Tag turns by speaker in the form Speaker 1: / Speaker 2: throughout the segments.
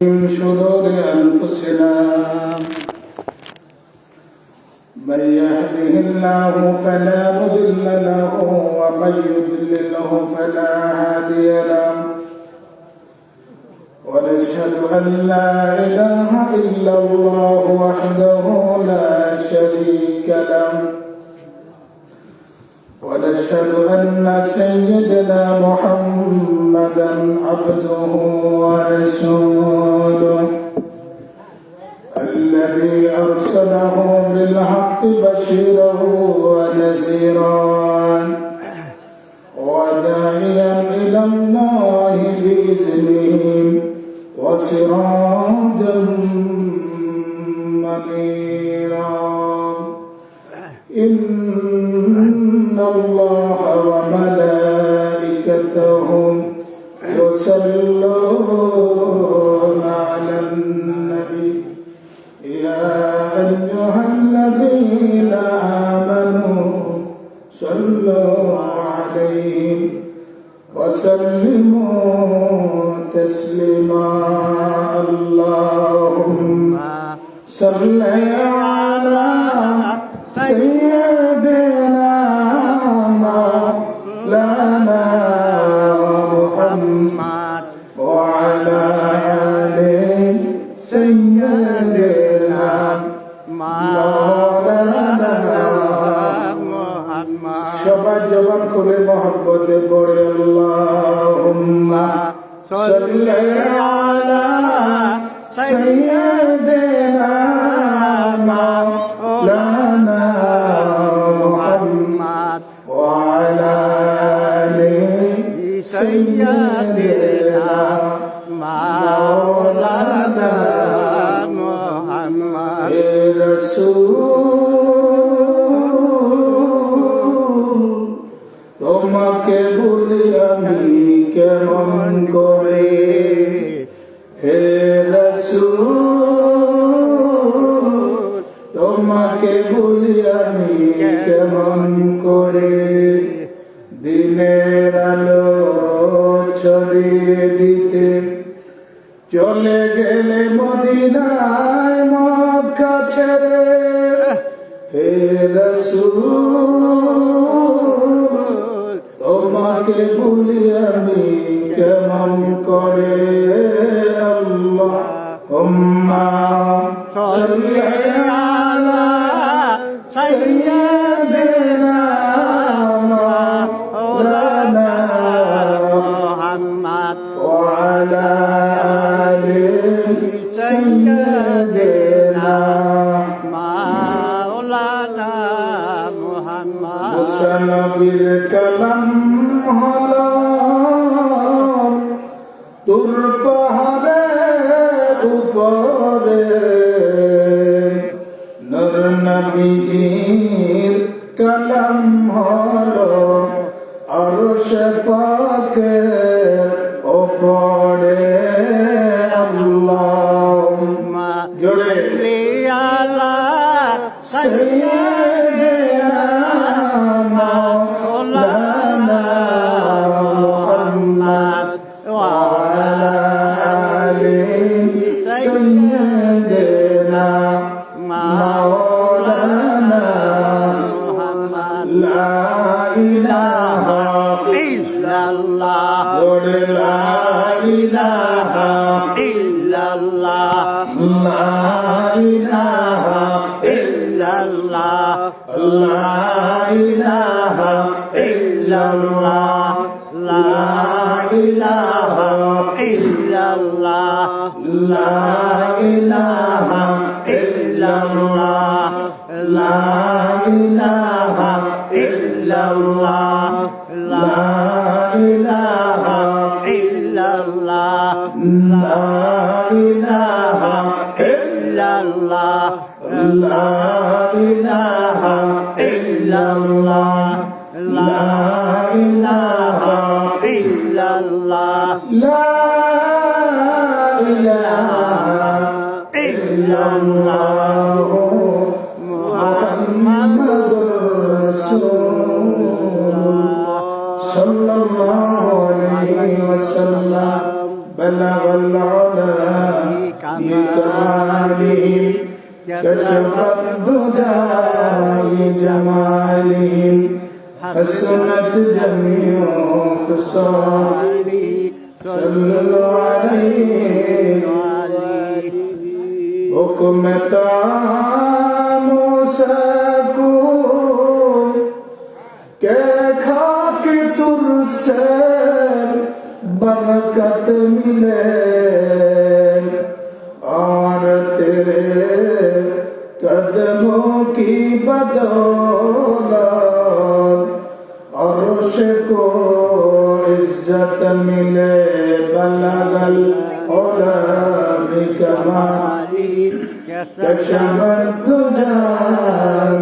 Speaker 1: من شرور أنفسنا من يهده الله فلا مضل له ومن يضلله فلا هادي له ونشهد أن لا إله إلا الله وحده لا شريك له ونشهد أن سيدنا محمدا عبده ورسوله الذي أرسله بالحق بشيرا ونذيرا وداعيا إلى الله بإذنه وسراجا منيرا إن الله وملائكته يصلون على النبي يا أيها الذين آمنوا صلوا عليه وسلموا تسليما اللهم صل على سيدنا مولانا محمد وعلى آل سيدنا مولانا محمد সবাই জবান করে মহব্বতে পড়ে আল্লাহুম্মা সাল্লি আলা সাইয়্যিদিনা মাওলানা মুহাম্মদ ওয়া আলা আলি সাইয়্যিদিনা মাওলানা মুহাম্মদ হে রাসূল তোমাকে ভুলি আমি কেমন করে হে রাসূল তোমাকে ভুলি আমি কেমন করে দিনের আলো ছড়িয়ে দিতে চলে গেলে মদিনায় মক্কা ছেড়ে হে রাসূল তোমাকে ভুলি আমি কেমন করে আল্লাহুম্মা সাল্লি আলা সাইয়্যিদিনা মাওলানা মুহাম্মদ ওয়া আলা আলি সাইয়্যিদিনা মাওলানা মুহাম্মদ মুসা নবীর কালাম হলো তুর পাহাড়ের উপরে নূর নবীজির কালাম হলো আরশ পাকের উপরে আল্লাহুম্মা জোরে আলা সাইয়্যিদিনা মাওলানা মুহাম্মদ ওয়া আলা আলি সাইয়্যিদিনা মাওলানা মুহাম্মদ লা ইলাহা ইল্লাল্লাহ লা ইলাহা ইল্লাল্লাহ লা ইলাহা ইল্লাল্লাহ লা ইলাহা ইল্লাল্লাহ লা ইলাহা ইল্লাল্লাহ লা ইলাহা ইল্লাল্লাহ লা ইলাহা ইল্লাল্লাহ লা ইলাহা ইল্লাল্লাহ লা ইলাহা ইল্লাল্লাহ লা ইলাহা ইল্লাল্লাহ লা ইলাহা ইল্লাল্লাহ লা ইলাহা ইল্লাল্লাহ মুহাম্মাদুর রাসূলুল্লাহ সাল্লাল্লাহু আলাইহি ওয়াসাল্লাম بلغ العلا بكمالهم كشف الدجى بجمالهم حسنت جميع خصالهم صلوا عليه حكمتا موسیقون کہ خاک تر سے برکت ملے اور تیرے قدموں کی بدولت عرش کو عزت ملے بلغ العلا بکمالہ کشف الدجى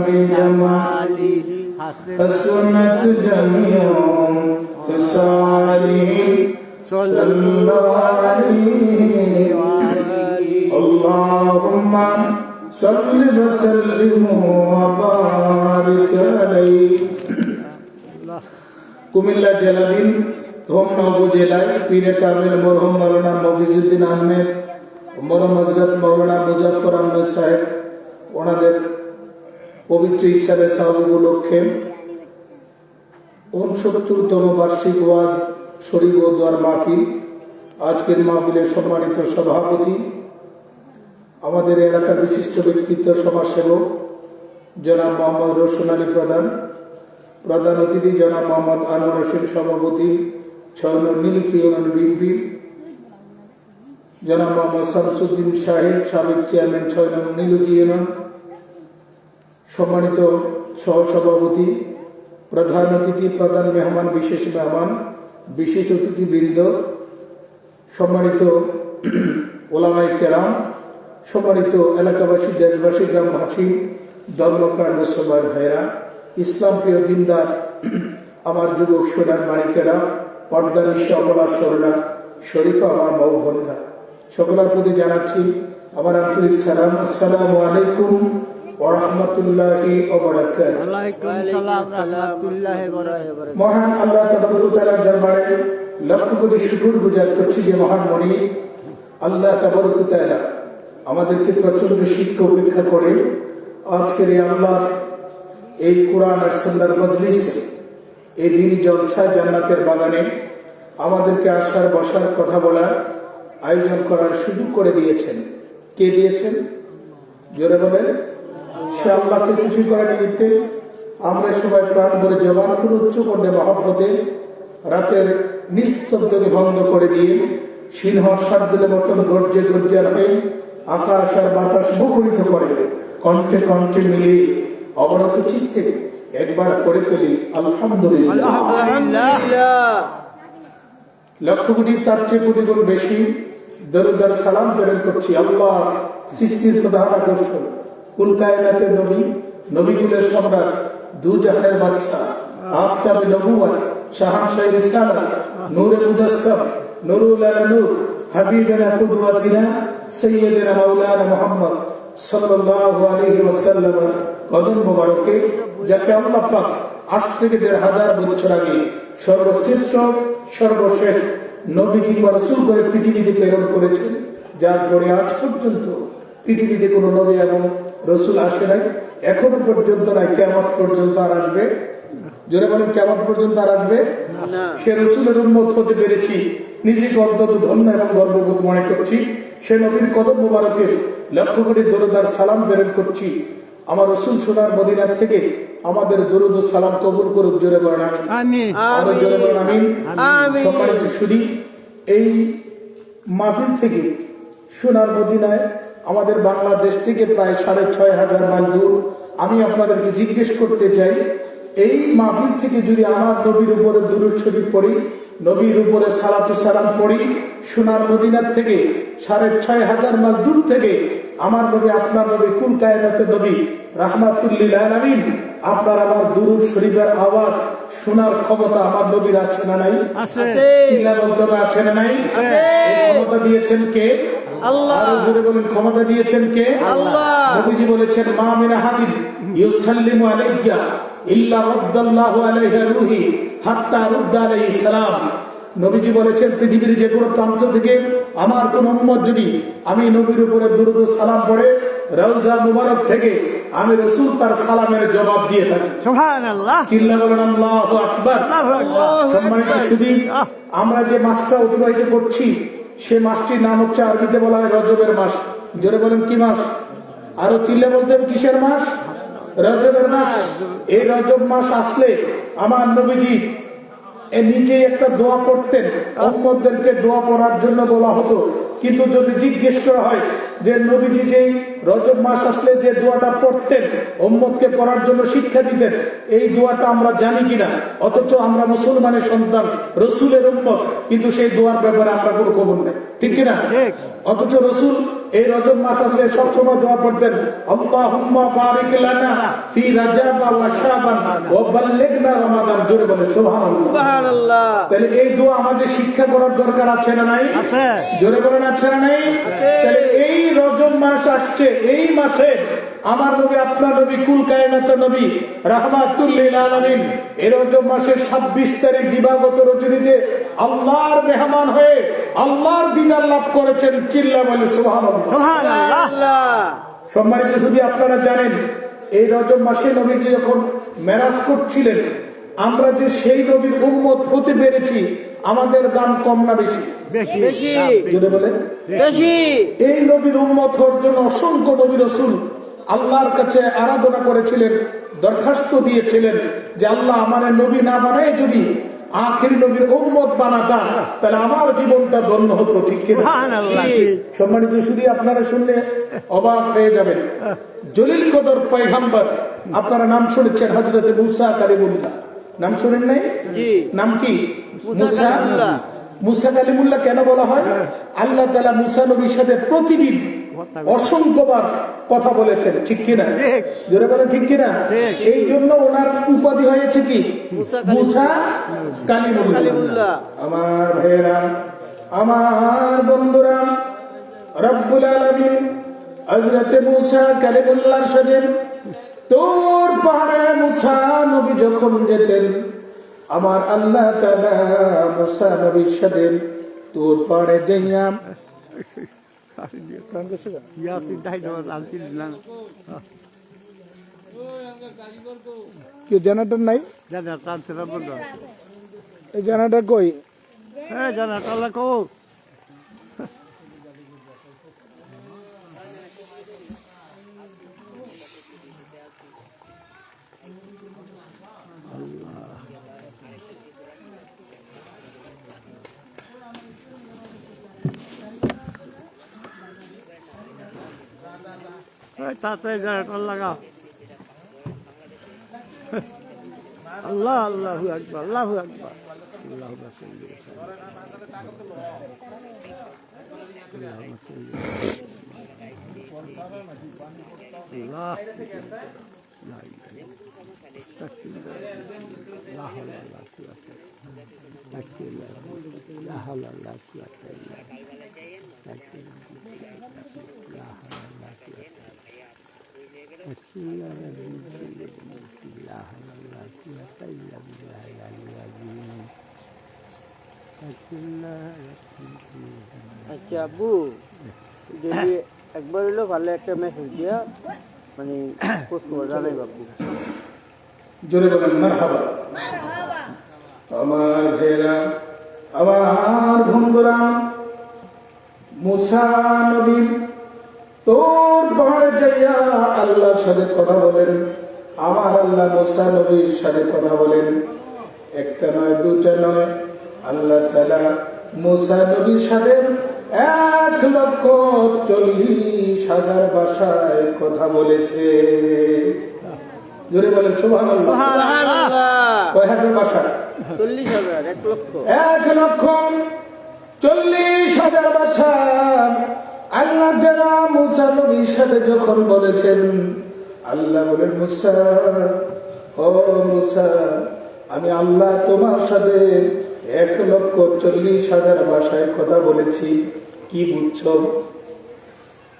Speaker 1: بجمالہ حسنت جميع خصالهم صلوا عليه اللهم صل وسلم وبارك عليه কুমিল্লা জেলাধীন হোমনা উপজেলায় পীরে কামেল মরহুম মাওলানা মফিজউদ্দিন আহমেদ মরহুম হযরত মাওলানা মুজাফফর আহমেদ সাহেব ওনাদের পবিত্র ইচ্ছারে সাহাব উপলক্ষে ৬৯তম বার্ষিক ওয়াজ শরীফ ও দোয়ার মাহফিল। আজকের মাহফিলের সম্মানিত সভাপতি আমাদের এলাকার বিশিষ্ট ব্যক্তিত্ব সমাজসেবক জনাব মোহাম্মদ রোশন আলী প্রধান, প্রধান অতিথি জনাব মোহাম্মদ আনোয়ার হোসেন সভাপতি ৬ নং নীলক্ষী ইউনিয়ন বিএনপি, জনাব মোহাম্মদ শামসুদ্দিন সাহেব সাবেক চেয়ারম্যান ৬ নং নীলক্ষী ইউনিয়ন, সম্মানিত সহসভাপতি, প্রধান অতিথি, প্রধান মেহমান, বিশেষ মেহমান, বিশেষ অতিথিবৃন্দ, সম্মানিত ওলামায়ে কেরাম, সম্মানিত এলাকাবাসী, দেশবাসী, গ্রামবাসী, ধর্মপ্রাণ মুসলমান ভাইরা, ইসলাম প্রিয় দিনদার আমার যুবক সোনার মানিকেরা, পর্দা নিশে অবলা সরলা শরীফা আমার মৌ বোনেরা, সকলের প্রতি জানাচ্ছি আমার আন্তরিক সালাম। আসসালামু আলাইকুম ওয়া রাহমাতুল্লাহি ওয়া বারাকাতুহু।
Speaker 2: ওয়ালাইকুম সালাম রাহমাতুল্লাহি ওয়া বারাকাতুহু।
Speaker 1: মহান আল্লাহ তাবারক ওয়া তাআলার দরবারে লক্ষ কোটি শুকর গুজার করছি যে মহান মনি আল্লাহ তাবারক ওয়া তাআলা আমাদেরকে প্রচন্ড শিক্ষা উপেক্ষা করে আজকের এই আল্লাহর এই কোরআন আর সুন্নাহর মজলিসে, এই দিনই জলসা জান্নাতের বাগানে আমাদেরকে আসার, বসার, কথা বলার, আয়োজন করার সুযোগ করে দিয়েছেন। কে দিয়েছেন? জোরে বলেন। সে আল্লাহকে খুশি করার নিমিত্তে আমরা সবাই প্রাণ ভরে জবান করে উচ্চ কণ্ঠে মহব্বতে রাতের নিস্তব্ধকে ভঙ্গ করে দিয়ে সিংহ শার্দুলের মতন গর্জে গর্জে হয়ে আকাশ আর বাতাস মুখরিত করে কণ্ঠে কণ্ঠে মিলিয়ে অবনত চিত্তে একবার করে ফেলি আলহামদুলিল্লাহ। লক্ষ কোটি, তার চেয়ে কোটি গুণ বেশি দরুদ আর সালাম প্রেরণ করছি আল্লাহ সৃষ্টির প্রধান আকর্ষণ, কুল কায়নাতের নবী, নবীগুলের সম্রাট, দু জাহানের বাদশা, আফতাবে নবুওয়াত, শাহানশাহ রিসালাত, নূরে মুজাসসাম, নুরুল আলা নূর, হাবিবানা কুদওয়াতিনা সাইয়্যিদানা মাওলানা মুহাম্মদ সাল্লাল্লাহু আলাইহি ওয়াসাল্লাম কদম মোবারকে, যাকে আল্লাহ পাক আজ থেকে ১৫০০ বছর আগে সর্বশ্রেষ্ঠ, সর্বশেষ নবী কিংবা রাসূল করে পৃথিবীতে প্রেরণ করেছেন, যার পরে আজ পর্যন্ত পৃথিবীতে কোনো নবী এবং রাসূল আসে নাই, এখনো পর্যন্ত নাই, কিয়ামত পর্যন্ত আর আসবে। জোরে বলেন, কিয়ামত পর্যন্ত আর আসবে না। সে রাসূলের উম্মত হতে পেরেছি নিজেকে অন্তত ধন্য এবং গর্ববোধ মনে করছি। সে নবীর কদম মোবারকে লক্ষ কোটি দরুদ আর সালাম প্রেরণ করছি। আমার রাসূল সোনার মদিনা থেকে আমাদের দরুদ ও সালাম কবুল করুক। জোরে বলেন আমিন। আরো জোরে বলেন আমিন। সম্মানিত সুধী, এই মাহফিল থেকে সোনার মদিনায় আমাদের বাংলাদেশ থেকে প্রায় ৬,৫০০ মাইল দূর। আমি আপনাদেরকে জিজ্ঞেস করতে চাই, এই মাহফিল থেকে যদি আমার নবীর উপরে দুরূদ শরীফ পড়ি, নবীর উপরে সালাতু সালাম পড়ি, সোনার মদিনার থেকে ৬,৫০০ মাইল দূর থেকে আমার নবী, আপনার নবী, কুল কায়নাতের নবী রাহমাতুল লিল আলামিন, আপনার আমার দুরূদ শরীফের আওয়াজ শোনার ক্ষমতা আমার নবীর আছে না নাই? আছে। চিল্লা বলতে হবে আছে না নাই? আছে। এই ক্ষমতা দিয়েছেন কে? আল্লাহ। আরো জোরে বলুন, ক্ষমতা দিয়েছেন কে? আল্লাহ। নবীজি বলেছেন, মা মিন আহাদিন ইউসাল্লিমু আলাইয়া ইল্লা রাদ্দাল্লাহু আলাইহি রূহি হাত্তা রুদ্দা আলাইহিস সালাম। নবীজি বলেছেন পৃথিবীর যে কোনো প্রান্ত থেকে আমার কোন উম্মত যদি আমি নবীর উপরে দুরূদ ও সালাম পড়ে রওজা মুবারক থেকে আমি রাসূল তার সালামের জবাব দিয়ে থাকি।
Speaker 2: সুবহানাল্লাহ।
Speaker 1: চিল্লা বলেন আল্লাহু আকবার।
Speaker 2: আল্লাহু আকবার।
Speaker 1: সম্মানিত সুধী, আমরা যে মাসটা অতিবাহিত করছি সে মাসটির নাম হচ্ছে আরবিতে বলা হয় রজবের মাস। জোরে বলেন কি মাস? আরো চিল্লে বলতে হবে কিসের মাস? রজবের মাস। এই রজব মাস আসলে আমার নবীজি নিজেই একটা দোয়া পড়তেন, উম্মতদেরকে দোয়া পড়ার জন্য বলা হতো। কিন্তু যদি জিজ্ঞেস করা হয় যে নবীজি যেই রজব মাস আসলে যে দোয়াটা পড়তেন, উম্মতকে পড়ার জন্য শিক্ষা দিতেন, এই দোয়াটা আমরা জানি কিনা? অথচ আমরা মুসলমানের সন্তান, রসুলের উম্মত, কিন্তু সেই দোয়ার ব্যাপারে আমরা কোনো খবর নেই, ঠিক কিনা? অথচ রসুল এই রজব মাস আসলে সবসময় দোয়া পড়তেন, আল্লাহুম্মা বারিক লানা ফি রাজাব ওয়া শাবান ওয়া বাল্লিগনা রমাদান। জোরে বলে সুবহানাল্লাহ।
Speaker 2: সুবহানাল্লাহ।
Speaker 1: তাহলে এই দোয়া আমাদের শিক্ষা করার দরকার আছে না নাই?
Speaker 2: আছে।
Speaker 1: জোরে বলেন আছে না নাই? তাহলে এই রজব মাস আসছে, এই মাসে আমার নবী, আপনার নবী, কুল কায়নাতের নবী রাহমাতুল লিল আলামিন এই রজব মাসের 26 তারিখ দিবাগত রজনীতে আল্লাহর মেহমান হয়ে আল্লাহর দিদার লাভ করেছেন। চিল্লা বলে সুবহানাল্লাহ।
Speaker 2: সুবহানাল্লাহ।
Speaker 1: সম্মানিত শুধু আপনারা জানেন এই রজব মাসে নবীজি যখন মেরাজ করছিলেন, আমরা যে সেই নবীর উম্মত হতে পেরেছি, আমাদের দাম কম না বেশি?
Speaker 2: বেশি।
Speaker 1: যদি বলেন
Speaker 2: বেশি।
Speaker 1: এই নবীর উম্মত হওয়ার জন্য অসংখ্য নবী রাসূল আল্লাহর কাছে আরাধনা করেছিলেন, দরখাস্ত দিয়েছিলেন যে আল্লাহ আমার নবী না বানায় যদি আখেরি নবীর উম্মত বানাতা তাহলে আমার জীবনটা ধন্য হতো, ঠিক কিনা?
Speaker 2: সুবহানাল্লাহ।
Speaker 1: সম্মানিত শুধু আপনারা শুনলে অবাক হয়ে যাবেন। জলিল কদর পয়গম্বর, আপনারা নাম শুনেছেন হযরত মুসা কালিমুল্লাহ, নাম শুনেন নাই?
Speaker 2: জি।
Speaker 1: নাম কি?
Speaker 2: মুসা কালিমুল্লাহ।
Speaker 1: মুসা কালিমুল্লাহ কেন বলা হয়? আল্লাহ তাআলা মুসা নবীর সাথে প্রতিদিন অসংখ্যবার কথা বলেছেন, ঠিক কিনা? জোরে বলেন ঠিক কিনা? এই জন্য ওনার উপাধি হয়েছে কি? মুসা কালিমুল্লাহ। আমার ভাইয়েরা, আমার বন্ধুরা, রব্বুল আলামিন হযরত মুসা কালিমুল্লাহর সাথে তোর পাহাড়ে মুসা নবী যখন যেতেন, আমার আল্লাহ তাআলা মুসা নবীর সাথে তোর পাহাড়ে যাইয়া কেউ জানাটার নাই? এই জানাটা কই?
Speaker 2: তাড়াতাড়ি জানাটা লাগাও। আল্লাহ আল্লাহু আকবার, আল্লাহু আকবার, আল্লাহুম্মা সাল্লি ওয়া সাল্লিম। আল্লাহ আচ্ছা আব্বু, যদি একবার হইলো ভালো একটা মেসেজ দিয়া মানে পোস্ট করে জানাই বাবু।
Speaker 1: জোরে বলেন মারহাবা। আমার ভাইয়েরা, আমার বন্ধুরা, মুসা নবী তোর পাহাড়ে যাইয়া আল্লাহর সাথে কথা বলেন। আমার আল্লাহ মুসা নবীর সাথে কথা বলেন, একটা নয় দুটা নয়, আল্লাহ তাআলা মুসা নবীর সাথে 1,40,000 ভাষায় কথা বলেছে। জোরে বলেন সুবহানাল্লাহ। কয় হাজার ভাষা?
Speaker 2: 40,000, 1 লক্ষ।
Speaker 1: 1,40,000 ভাষা আল্লাহ তাআলা মুসা নবীর সাথে যখন বলেছেন, আল্লাহ বলেন মুসা, ও মুসা, আমি আল্লাহ তোমার সাথে 1,40,000 ভাষায় কথা বলেছি, কি বুঝছো?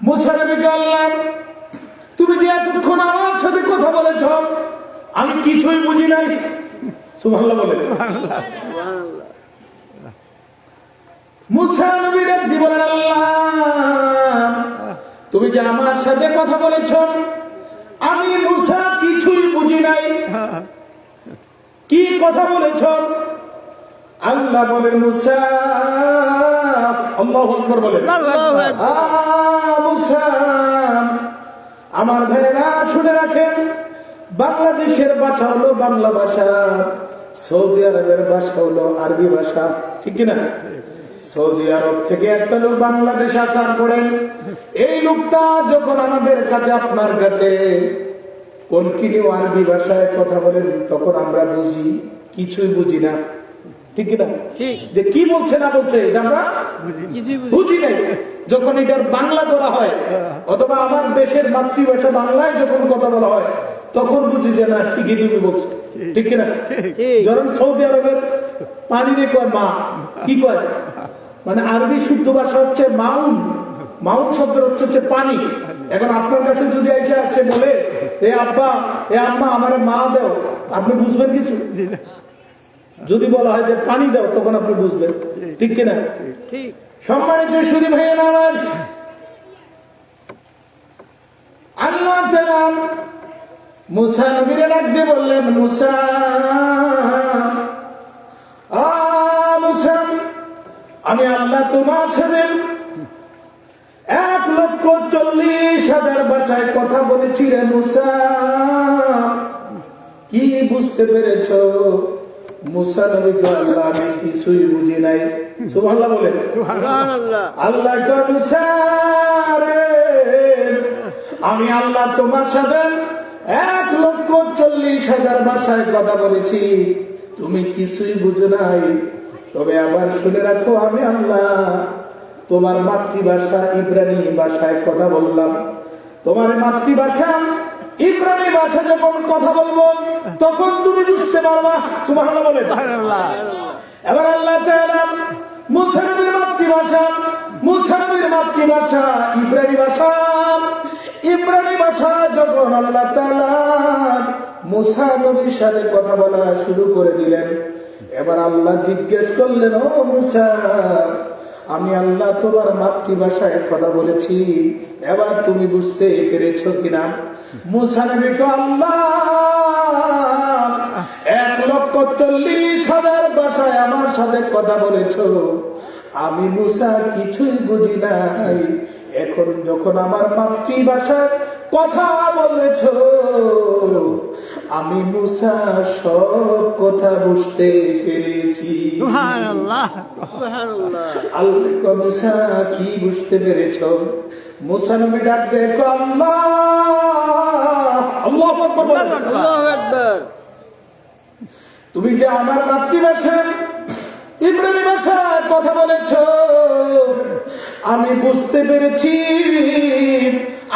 Speaker 1: মুসা নবীকে আল্লাহ, তুমি যে এতক্ষণ আমার সাথে কথা বলেছ আমি কিছুই বুঝি নাই। সুবহানাল্লাহ বলে। মুসা নবী ডাক দিয়ে বলেন, আল্লাহ তুমি যে আমার সাথে কথা বলেছ, আমি মুসা কিছুই বুঝি নাই, কি কথা বলেছ? আল্লাহ বলেন, মুসা, আল্লাহু আকবার বলেন, মুসা, আমার ভাইয়েরা শুনে রাখেন, বাংলাদেশের ভাষা হলো বাংলা ভাষা, সৌদি আরবের ভাষা হলো আরবি ভাষা, ঠিক কিনা? সৌদি আরব থেকে একটা লোক বাংলাদেশ আসার করেন, এই লোকটা যখন আমাদের কাছে, আপনার কাছে কন্টিনিউ আরবি ভাষায় কথা বলেন, তখন আমরা বুঝি, কিছুই বুঝি না, ঠিক কিনা? যে কি বলছে না বলছে এটা আমরা বুঝি নাই। যখন এটার বাংলা করা হয়, অথবা আমার দেশের মাতৃভাষা বাংলায় যখন কথা বলা হয়, তখন বুঝি যে না, ঠিকই তুমি বলছো, ঠিক কিনা? যখন সৌদি আরবের পানি দিয়ে কয় মা, কি কয়, মানে আরবি শুদ্ধ ভাষা হচ্ছে মাউন, মাউন শব্দের হচ্ছে পানি। এখন আপনার কাছে যদি এসে আসে বলে, এ আব্বা, এ আম্মা, আমার মা দাও, আপনি বুঝবেন কিছু? যদি বলা হয় যে পানি দাও, তখন আপনি বুঝবেন, ঠিক কিনা? সম্মানিত সুধী ভাইয়েরা আমার, আল্লাহ তাআলা মুসা নবীরে ডাক দিয়ে বললেন, মুসা, মুসা, আমি আল্লাহ তোমার সাথে 1,40,000 ভাষায় কথা বলেছি রে মুসা, কি বুঝতে পেরেছ? মুসা নবী কয়, আল্লাহ আমি কিছুই বুঝি নাই। সুবহানাল্লাহ বলেন। আল্লাহ কয়, মুসা রে, আমি আল্লাহ তোমার সাথে 1,40,000 ভাষায় কথা বলেছি, তুমি কিছুই বুঝো নাই। তবে আবার শুনে রাখো, আমি আল্লাহ তোমার মাতৃভাষা ইব্রানি ভাষায় কথা বললাম। তোমার মাতৃভাষা ইব্রানি ভাষা যখন কথা বলবো, তখন তুমি বুঝতে পারবা। সুবহানাল্লাহ বলেন। এবার আল্লাহ তাআলা মুসা নবীর মাতৃভাষা, মুসা নবীর মাতৃভাষা ইব্রানি ভাষা, ইব্রানি ভাষা যখন আল্লাহ তাআলা মুসা নবীর সাথে কথা বলা শুরু করে দিলেন, এবার আল্লাহ জিজ্ঞেস করলেন, ও মুসা, আমি আল্লাহ তোমার মাতৃভাষায় কথা বলেছি, এবার তুমি বুঝতে পেরেছো কিনা? মুসা নবী কয়, আল্লাহ 1,40,000 ভাষায় আমার সাথে কথা বলেছো, আমি মুসা কিছুই বুঝি নাই। এখন যখন আমার মাতৃভাষায় কথা বলেছো, আমি মুসা সব কথা বুঝতে পেরেছি। সুবহানাল্লাহ। আল্লাহ কয়, মুসা কি বুঝতে পেরেছো? মুসা নবী ডাক দিয়ে কয়, আল্লাহ, আল্লাহু আকবার, আল্লাহু আকবার, তুমি যে আমার মাতৃভাষা ইব্রানি ভাষায় কথা বলেছো, আমি বুঝতে পেরেছি।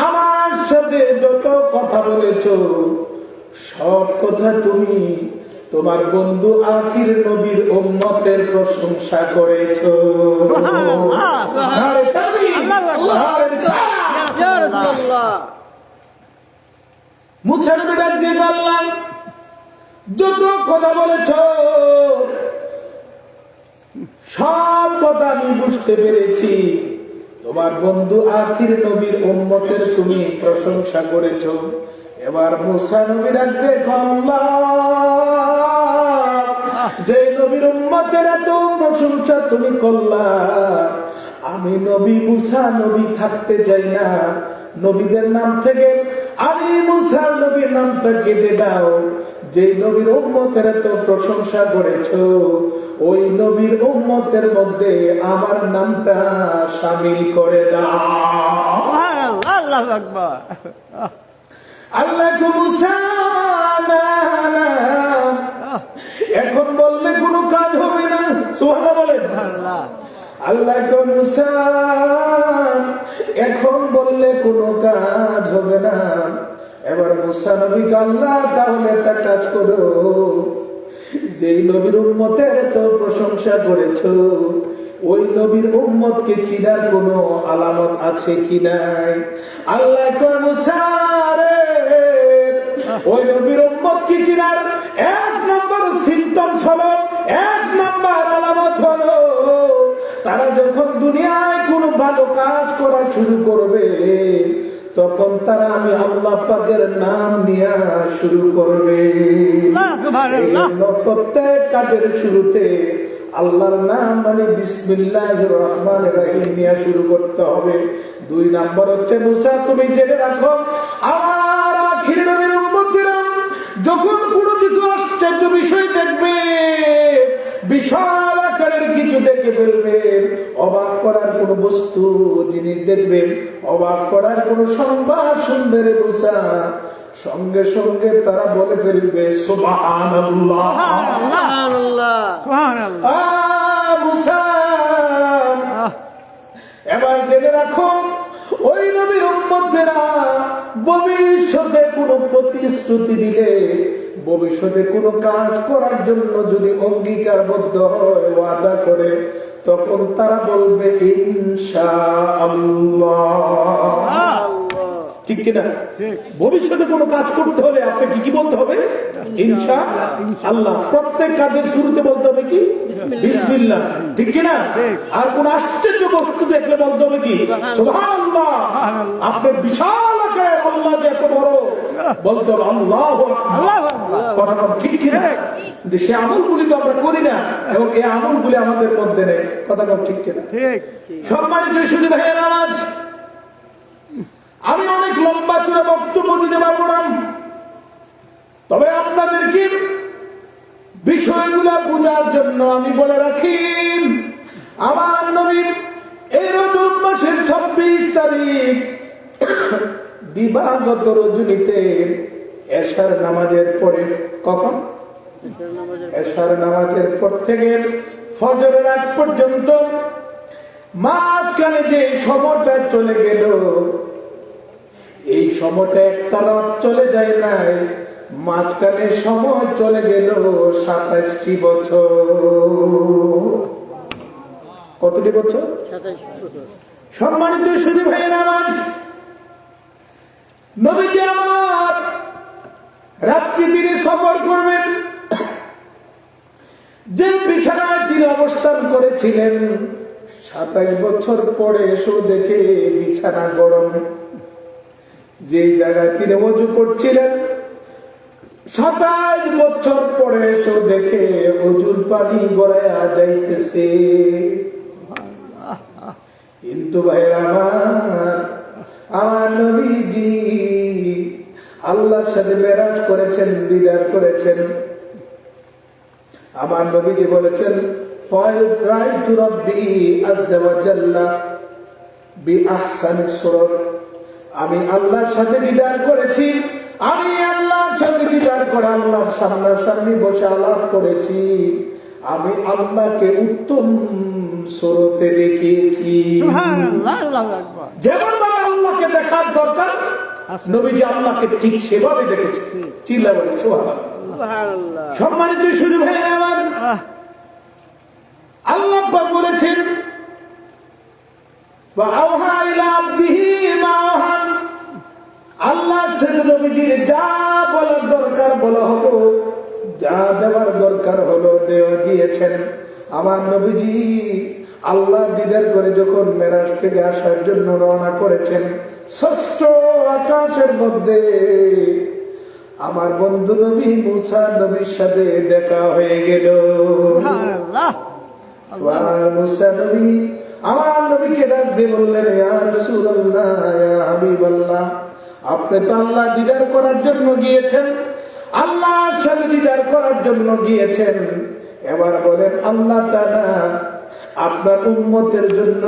Speaker 1: আমার সাথে যত কথা বলেছো, সব কথা তুমি তোমার বন্ধু আখির নবীর উম্মতের প্রশংসা করেছো। মুসা নবী ডাক দিয়ে বললাম, যত কথা বলেছো, সব কথা আমি বুঝতে পেরেছি। তোমার বন্ধু আখির নবীর উম্মতের তুমি প্রশংসা করেছো। এবার মুসা নবী ডাক দিয়ে আল্লাহ, যে নবীর উম্মতের এত প্রশংসা তুমি করলা, আমি নবী মুসা নবী থাকতে চাই না। নবীদের নাম থেকে আমি মুসা নবীর নামটা কেটে দাও। যে নবীর উম্মতের এত প্রশংসা করেছো, ওই নবীর উম্মতের মধ্যে আমার নামটা শামিল করে দাও। আল্লাহু আকবার। আল্লাহ মুসা, এখন বললে কোনো কাজ হবে না। সুবহানাল্লাহ বলেন। আল্লাহ মুসা, এখন বললে কোনো কাজ হবে না। এবার মুসা নবীকে আল্লাহ, তাহলে একটা কাজ করো, যেই নবীর উম্মতের এত প্রশংসা করেছো, ওই নবীর উম্মতকে চিনার কোনো আলামত আছে কি নাই? আল্লাহ কয়, মুসা রে, ওই নবীর উম্মতকে চিনার 1 নম্বর সিম্পটমস হলো, 1 নম্বর আলামত হলো, তারা যখন দুনিয়ায় কোনো ভালো কাজ করা শুরু করবে তখন তারা আমি আল্লাহ পাকের নাম নিয়ে শুরু করবে। এজন্য প্রত্যেক কাজের শুরুতে আল্লাহর নাম মানে বিসমিল্লাহির রহমানির রহিম নিয়ে শুরু করতে হবে। 2 নাম্বার হচ্ছে মুসা, তুমি জেনে রাখো আমার আখির নবীর উম্মতেরা যখন কোনো কিছু আশ্চর্য বিষয় দেখবে, বিশাল আকারের কিছু দেখে ফেলবে, অবাক করার কোনো বস্তু জিনিস দেখবে, অবাক করার কোনো সংবাদ শুনবে রে মুসা, সঙ্গে সঙ্গে তারা বলে ফেলবে সুবহানাল্লাহ মুসা। এবার জেনে রাখো ওই নবীর উম্মতেরা ভবিষ্যতে কোনো প্রতিশ্রুতি দিলে, ভবিষ্যতে কোনো কাজ করার জন্য যদি অঙ্গীকারবদ্ধ হয়, ওয়াদা করে, তখন তারা বলবে ইনশাআল্লাহ। ঠিক কিনা? ভবিষ্যতে কোনো কাজ করতে হলে আপনাকে কি বলতে হবে? ইনশাআল্লাহ। প্রত্যেক কাজের শুরুতে বলতে হবে কি? বিসমিল্লাহ। ঠিক কিনা? আর কোন আশ্চর্য বস্তু দেখলে বলতে হবে কি? সুবহানাল্লাহ। আপনি বিশাল আকারের আল্লাহ যে এত বড়, বলতে হবে আল্লাহু আকবার। কথা ঠিক কিনা? কিন্তু সে আমলগুলি তো আমরা করি না, এবং এই আমলগুলি আমাদের মধ্যে নেই। কথা ঠিক কিনা? সম্মানিত সুধী ভাইয়েরা আমার, আমি অনেক লম্বা চূড়া বক্তব্য দিতে পারবো না, তবে আপনাদেরকে বিষয়গুলো বোঝার জন্য আমি বলে রাখি, আমার নবী এই রজব মাসের 26 তারিখ দিবাগত রজনীতে এশার নামাজের পরে, কখন? এশার নামাজের পর থেকে ফজরের আগ পর্যন্ত মাঝখানে যে সময়টা চলে গেল, এই সময়টা একটা রাত চলে যায় নাই, মাঝখানে সময় চলে গেল 27টি বছর। কতটি বছর?
Speaker 2: 27 বছর।
Speaker 1: সম্মানিত সুধী ভাইয়েরা আমার, নবীজি আমার রাত্রি তিনি সফর করবেন, যে বিছানায় তিনি অবস্থান করেছিলেন 27 বছর পরে এসে দেখে বিছানা গরম। যে জায়গায় তিনি ওযু করছিলেন 27 বছর পরে এসে দেখে ওযুর পানি গড়াইয়া যাইতেছে। কিন্তু ভাইরা আমার, আমার নবীজি আল্লাহর সাথে মেরাজ করেছেন, দিদার করেছেন। আমার নবীজি বলেছেন ফারাইতু রাব্বি আযজা ওয়া জাল্লা বিআহসানি সূরাত, আমি আল্লাহর সাথে দিদার করেছি, আমি আল্লাহর সাথে দিদার করে আল্লাহর সামনাসামনি বসে আলাপ করেছি, আমি আল্লাহকে উত্তম সুরতে দেখিয়েছি। যেমন ভাবে আল্লাহকে দেখার দরকার, নবীজি আল্লাহকে ঠিক সেভাবে দেখেছে। চিল্লা বলে সুবহানাল্লাহ। সম্মানিত সুধী ভাইয়েরা আমার, আল্লাহ পাক বলেছেন ওয়াআওহা ইলা আবদিহি মা আওহা, আল্লাহ সাথে নবীজির যা বলার দরকার বলা হলো, যা দেওয়ার দরকার হলো দিয়েছেন। আমার নবীজি আল্লাহ দিদার করে যখন মেরাজ থেকে আসার জন্য রওনা করেছেন, ষষ্ঠ আকাশের মধ্যে আমার বন্ধু নবী মুসা নবীর সাথে দেখা হয়ে গেল। মুসা নবী আমার নবীকে ডাক দিয়ে বললেন, ইয়া রাসূলুল্লাহ, ইয়া হাবিবাল্লাহ, আপনি তো আল্লাহ দিদার করার জন্য গিয়েছেন, আল্লাহর সাথে দিদার করার জন্য গিয়েছেন, এবার বলেন আল্লাহ তাআলা আপনার উম্মতের জন্য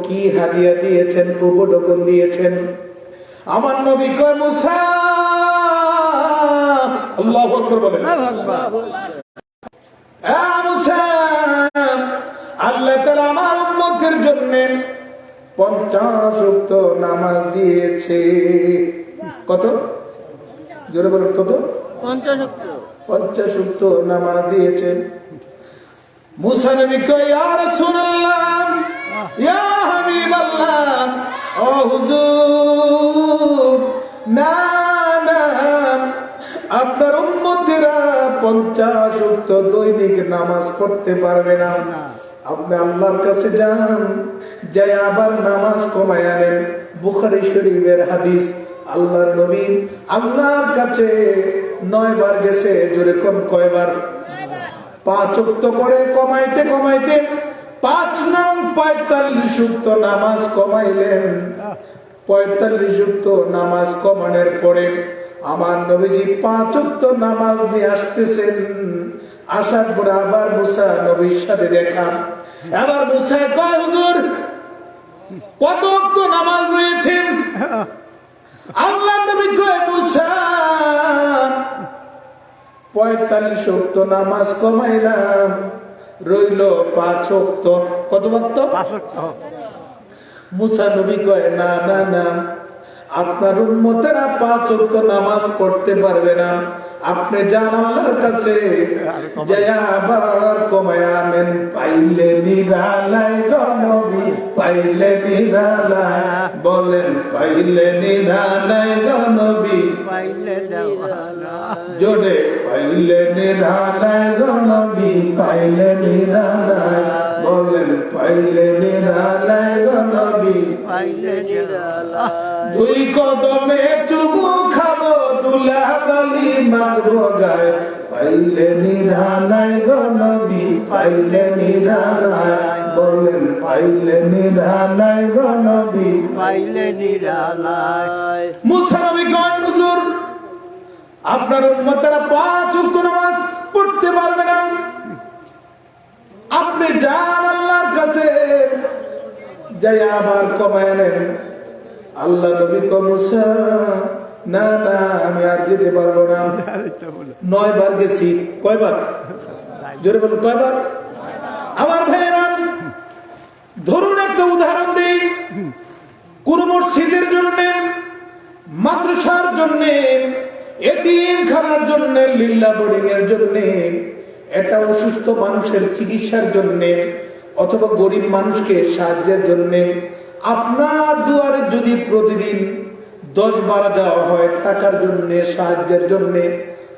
Speaker 1: কি হাদিয়া দিয়েছেন, উপঢৌকন দিয়েছেন? আমার নবী কয় মুসা, আল্লাহু আকবার বলেন, মুসা, আল্লাহ তাআলা আমার উম্মতের জন্য 50 ওয়াক্ত নামাজ দিয়েছে। কত? জোরে বলুন, কত? 50 ওয়াক্ত নামাজ দিয়েছে। মুসা নবী কয়, ইয়া রাসূলুল্লাহ, ইয়া হাবিবাল্লাহ, ও হুজুর, না না, আপনার উম্মতেরা 50 ওয়াক্ত দৈনিক নামাজ পড়তে পারবে না। আপনি আল্লাহর কাছে যান, যাই আবার নামাজ কমায় আনেন। বুখারী শরীফের হাদিস, আল্লাহর নবী আল্লাহর কাছে 9 বার গেছে। জোরে কোন কয়বার? 5 ওয়াক্ত করে কমাইতে কমাইতে 5 নং 45 ওয়াক্ত নামাজ কমাইলেন। 45 ওয়াক্ত নামাজ কমানোর পরে আমার নবীজি 5 ওয়াক্ত নামাজ নিয়ে আসতেছেন। আসার পরে আবার মুসা নবীর সাথে দেখা। আবার মুসা কয়, হুজুর কত ওয়াক্ত নামাজ রয়েছেন? আল্লাহ নবী কয়, মুসা 45 ওয়াক্ত নামাজ কমাইলাম, রইল 5 ওয়াক্ত। কত ওয়াক্ত? মুসা নবী কয়, না না না, আপনার উম্মতেরা 5 ওয়াক্ত নামাজ পড়তে পারবে না। আপনি যান আল্লাহর কাছে, যায়া আবার কমায়া আনেন। পাইলে নিরালায় গো নবী, পাইলে নিরালায়, বলেন পাইলে নিরালায় গো নবী,
Speaker 2: পাইলে
Speaker 1: জোরে পাইলে নিরালায় গো নবী, পাইলে নিরালায়, বলেন পাইলে নিরালায় গো নবী,
Speaker 2: পাইলে নিরালায়।
Speaker 1: 2 কদমে চুমু খাবো, দুলা বালি মারবো গায়ে, পাইলে নিরালায় গো নবী, পাইলে নিরালায়, বলেন পাইলে নিরালায় গো নবী,
Speaker 2: পাইলে নিরালায়।
Speaker 1: মুসা নবী কয়, হুজুর আপনার উম্মতেরা 5 ওয়াক্ত নামাজ পড়তে পারবে না। আপনি যান আল্লাহর কাছে, যাই আবার কমায় নেন। আল্লাহ নবী কয়, মুসা না না, আমি আর যেতে পারবো না। 9 বার গেছি। কয়বার? জোরে বলুন, কয়বার? আমার ভাইয়েরা, ধরুন একটা উদাহরণ দেই। কোন মসজিদের জন্য, মাদ্রাসার জন্য, এতিমখানার জন্য, লিল্লা বোর্ডিং এর জন্য, এটা অসুস্থ মানুষের চিকিৎসার জন্য, অথবা গরিব মানুষকে সাহায্যের জন্য আপনার দুয়ারে যদি প্রতিদিন 10 বার দেওয়া হয় টাকার জন্য, সাহায্যের জন্য,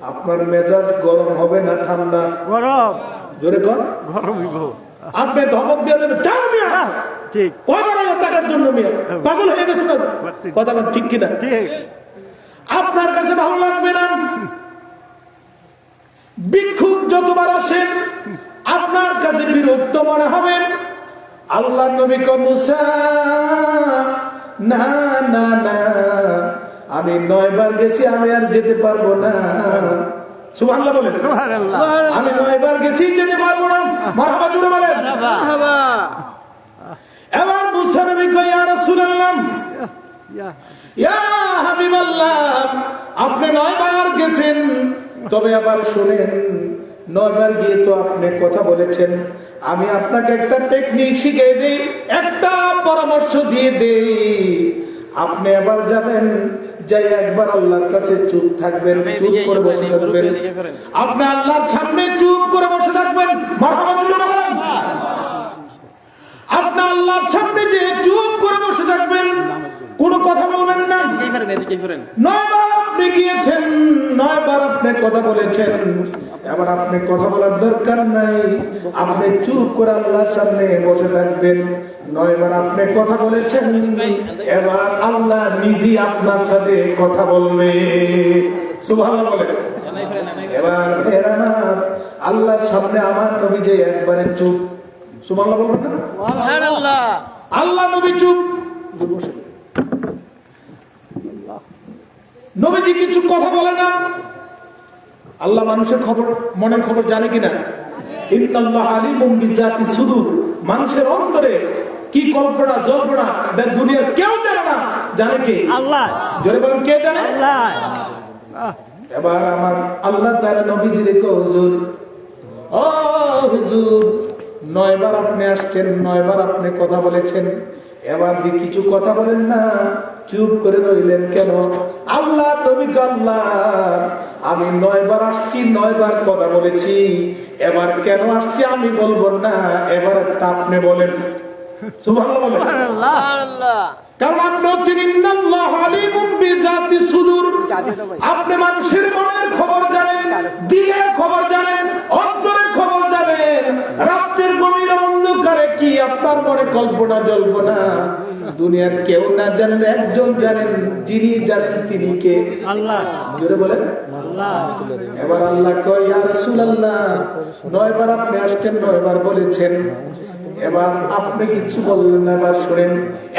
Speaker 1: আপনার মেজাজ গরম হবে না ঠান্ডা?
Speaker 2: গরম।
Speaker 1: জোরে কর।
Speaker 2: গরম।
Speaker 1: আপনি ধমক দিয়ে দেবেন, যাও মিয়া,
Speaker 2: ঠিক
Speaker 1: কয়বার আগে টাকার জন্য মিয়া, পাগল হয়ে গেছে না? কথা বল, ঠিক কিনা?
Speaker 2: ঠিক।
Speaker 1: আপনার কাছে ভালো লাগবে না। ভিক্ষুক যতবার আসেন আপনার কাছে বিরক্ত মনে হবে। আল্লাহ নবী কয়, মুসা না না না, আমি 9 বার গেছি, আমি আর যেতে পারবো না। সুবহানাল্লাহ বলেন।
Speaker 2: সুবহানাল্লাহ।
Speaker 1: আমি 9 বার গেছি, যেতে পারবো না। মারহাবা জোরে বলেন।
Speaker 2: মারহাবা।
Speaker 1: এবার মুসা নবী কয়, ইয়া রাসূলুল্লাহ,
Speaker 2: ইয়া
Speaker 1: ইয়া হাবিবাল্লাহ, আপনি 9 বার গেছেন, তবে আবার শুনেন, 9 বার গিয়ে তো আপনি কথা বলেছেন। আমি আপনাকে একটা টেকনিক শিখিয়ে দেই, একটা পরামর্শ দিয়ে দেই। আপনি আবার যাবেন, যাই একবার আল্লাহর কাছে চুপ থাকবেন, চুপ করে বসে থাকবেন। আপনি আল্লাহর সামনে চুপ করে বসে থাকবেন। মারহাবা বলুন। আপনি আল্লাহর সামনে যে চুপ করে বসে থাকবেন, কোনো কথা বলবেন না। 9 বার আপনি গিয়েছেন, 9 বার আপনি কথা বলেছেন, এবার আপনি কথা বলার দরকার নাই। আপনি চুপ করে আল্লাহর সামনে বসে থাকবেন। 9 বার আপনি কথা বলেছেন, এবার আল্লাহ নিজে আপনার সাথে কথা বলবে। সুবহানাল্লাহ বলেন। এবার আমার আল্লাহর সামনে আমার নবী যে একবারে চুপ। সুবহানাল্লাহ বলবেন না?
Speaker 2: সুবহানাল্লাহ।
Speaker 1: আল্লাহ নবী চুপ। বসে নবীজি কিছু কথা বলে না। আল্লাহ মানুষের খবর, মনের খবর জানে কিনা? ইন্নাল্লাহ আলিমুম বিযাতি সুদূর, মানুষের অন্তরে কি কল্পনা জল্পনা দুনিয়ার কেউ জানে না। জানে কে? আল্লাহ। জোরে বলেন, কে জানে?
Speaker 2: আল্লাহ।
Speaker 1: এবার আমার আল্লাহ তাআলা নবীজি রে কয়, হুজুর, ও হুজুর, 9 বার আপনি আসছেন, 9 বার আপনি কথা বলেছেন, এবার দিয়ে কিছু কথা বলেন না, চুপ করে রইলেন কেন? আল্লাহ নবী কয়, আল্লাহ, আমি 9 বার আসছি, 9 বার কথা বলেছি, এবার কেন আসছি আমি বলবো না, এবার আপনি বলেন। সুবহানাল্লাহ বলেন।
Speaker 2: সুবহানাল্লাহ।
Speaker 1: কারণ আপনি হচ্ছেন ইন্নাল্লাহ আলিমুম বিযাতি সুদূর, আপনি মানুষের মনের খবর জানেন, দিলের খবর জানেন, অন্তরের খবর জানেন, রাতের গভীর অন্ধকার না জ্বলবো না। দুনিয়ার কেউ না জানেন, একজন জানেন, যিনি জানেন তিনি কে?
Speaker 2: আল্লাহ।
Speaker 1: জোরে বলেন। এবার আল্লাহ কয়, ইয়া রাসূলুল্লাহ, 9 বার আপনি আসছেন, 9 বার বলেছেন, এবার আপনি কিছু বললেন না। এবার শুনেন,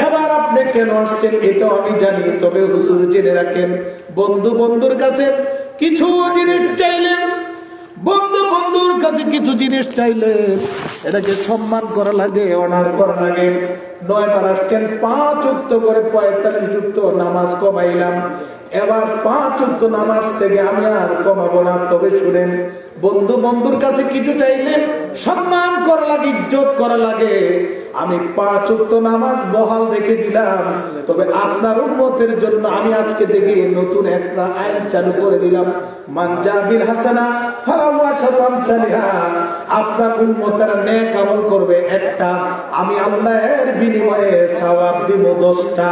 Speaker 1: এবার আপনি কেন আসছেন এটা আমি জানি, তবে হুজুর জেনে রাখেন, বন্ধু বন্ধুর কাছে কিছু জিনিস চাইলেন, বন্ধু বন্ধুর কাছে কিছু জিনিস চাইলে এটাকে সম্মান করা লাগে, অনার করা লাগে। 9 বার আসছেন, 5 ওয়াক্ত করে 45 ওয়াক্ত নামাজ কমাইলাম। এবার 5 ওয়াক্ত নামাজ থেকে আমি আর কমাবো না। তবে শুনেন, বন্ধু বন্ধুর কাছে কিছু চাইলে সম্মান করা লাগে, ইজ্জত করা লাগে। আমি 5 ওয়াক্ত নামাজ বহাল রেখে দিলাম, তবে আপনার উম্মতের জন্য আমি আজকে থেকে নতুন একটা আইন চালু করে দিলাম। মান জাবিল হাসানা ফালাহু আশরু আমসালিহা। আপনার উম্মতেরা নেক আমল করবে একটা, আমি আল্লাহর বিনিময়ে সওয়াব দিব 10টা।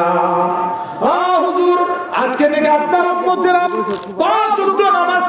Speaker 1: হুজুর, আজকে থেকে আপনার উম্মতেরা 5 ওয়াক্ত নামাজ